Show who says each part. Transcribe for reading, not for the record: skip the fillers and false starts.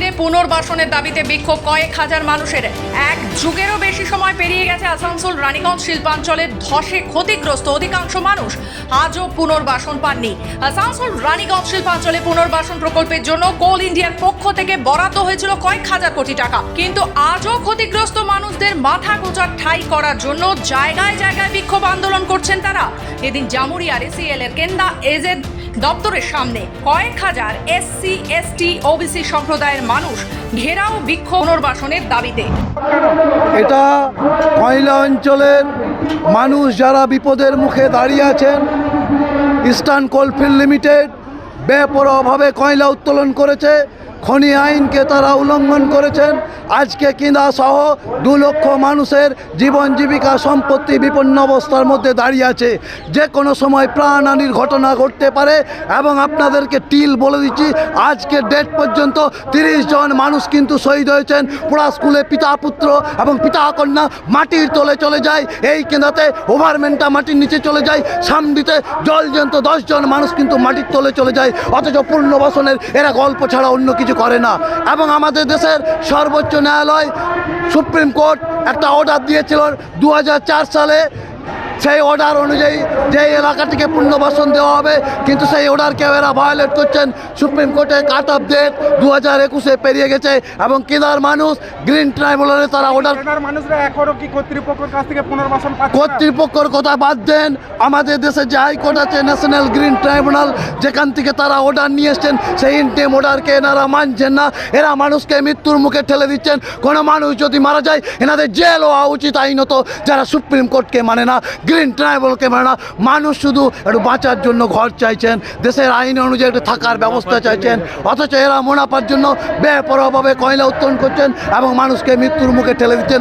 Speaker 1: মন্দিরে পুনর্বাসনের দাবিতে বিক্ষোভ কয়েক হাজার মানুষের। এক যুগেরও বেশি সময় পেরিয়ে গেছে আসানসোল রানীগঞ্জ শিল্পাঞ্চলের ধসে ক্ষতিগ্রস্ত অধিকাংশ মানুষ আজও পুনর্বাসন পাননি। আসানসোল রানীগঞ্জ শিল্পাঞ্চলে পুনর্বাসন প্রকল্পের জন্য কোল ইন্ডিয়ার পক্ষ থেকে বরাদ্দ হয়েছিল কয়েক হাজার কোটি টাকা, কিন্তু আজও ক্ষতিগ্রস্ত মানুষদের মাথা গোঁজার ঠাঁই করার জন্য জায়গায় জায়গায় বিক্ষোভ আন্দোলন করছেন তারা। এদিন জামুরিয়ার এসিএল এর কেন্দা এজেড দপ্তরের সামনে কয়েক হাজার এসসি এসটি ওবিসি সম্প্রদায়ের মানুষ ঘেরাও বিক্ষোভ পুনর্বাসনের দাবিতে।
Speaker 2: এটা কয়লা অঞ্চলের মানুষ যারা বিপদের মুখে দাঁড়িয়ে আছেন। ইস্টার্ন কোলফিল্ড লিমিটেড বেপরোয়াভাবে কয়লা উত্তোলন করেছে, খনি আইনকে তারা উল্লঙ্ঘন করেছেন। আজকে কিনা সহ 2 লক্ষ মানুষের জীবন জীবিকা সম্পত্তি বিপন্ন অবস্থার মধ্যে দাঁড়িয়ে আছে। যে কোনো সময় প্রাণহানির ঘটনা ঘটতে পারে এবং আপনাদেরকে টিল বলে দিচ্ছি, আজকে ডেট পর্যন্ত 30 জন মানুষ কিন্তু শহীদ হয়েছেন। পুরা স্কুলে পিতা পুত্র এবং পিতা কন্যা মাটির তলে চলে যায়, এই কেন্দ্রাতে ওভারম্যানটা মাটির নিচে চলে যায়, সামদিতে জলজন্ত 10 জন মানুষ কিন্তু মাটির তলে চলে যায়। অথচ পুনর্বাসনের এরা গল্প ছাড়া অন্য কিছু করে না। এবং আমাদের দেশের সর্বোচ্চ ন্যায়ালয় সুপ্রিম কোর্ট একটা অর্ডার দিয়েছিল 2004 সালে। সেই অর্ডার অনুযায়ী যে এলাকাটিকে পুনর্বাসন দেওয়া হবে, কিন্তু সেই অর্ডারকে এরা ভায়োলেট করছেন। সুপ্রিম কোর্টের কাট অফ ডেট 2021-এ পেরিয়ে গেছে এবং কেদার মানুষ গ্রিন ট্রাইব্যুনালে তারা অর্ডার।
Speaker 3: মানুষরা এখনো কি কর্তৃপক্ষের কাছ থেকে পুনর্বাসন পাচ্ছে?
Speaker 2: কর্তৃপক্ষের কথা বাদ দেন, আমাদের দেশে যে হাইকোর্ট আছে ন্যাশনাল গ্রিন ট্রাইব্যুনাল, যেখান থেকে তারা অর্ডার নিয়ে এসছেন, সেই ইন্টেম অর্ডারকে এনারা মানছেন না। এরা মানুষকে মৃত্যুর মুখে ঠেলে দিচ্ছেন। কোনো মানুষ যদি মারা যায় এনাদের জেল হওয়া উচিত আইনত, যারা সুপ্রিম কোর্টকে মানে না, গ্রিন ট্রাইব্যুনালকে মানে না। মানুষ শুধু একটু বাঁচার জন্য ঘর চাইছেন, দেশের আইন অনুযায়ী একটু থাকার ব্যবস্থা চাইছেন, অথচ এরা মুনাফার জন্য বেপরোয়াভাবে কয়লা উত্তোলন করছেন এবং মানুষকে মৃত্যুর মুখে ঠেলে দিচ্ছেন।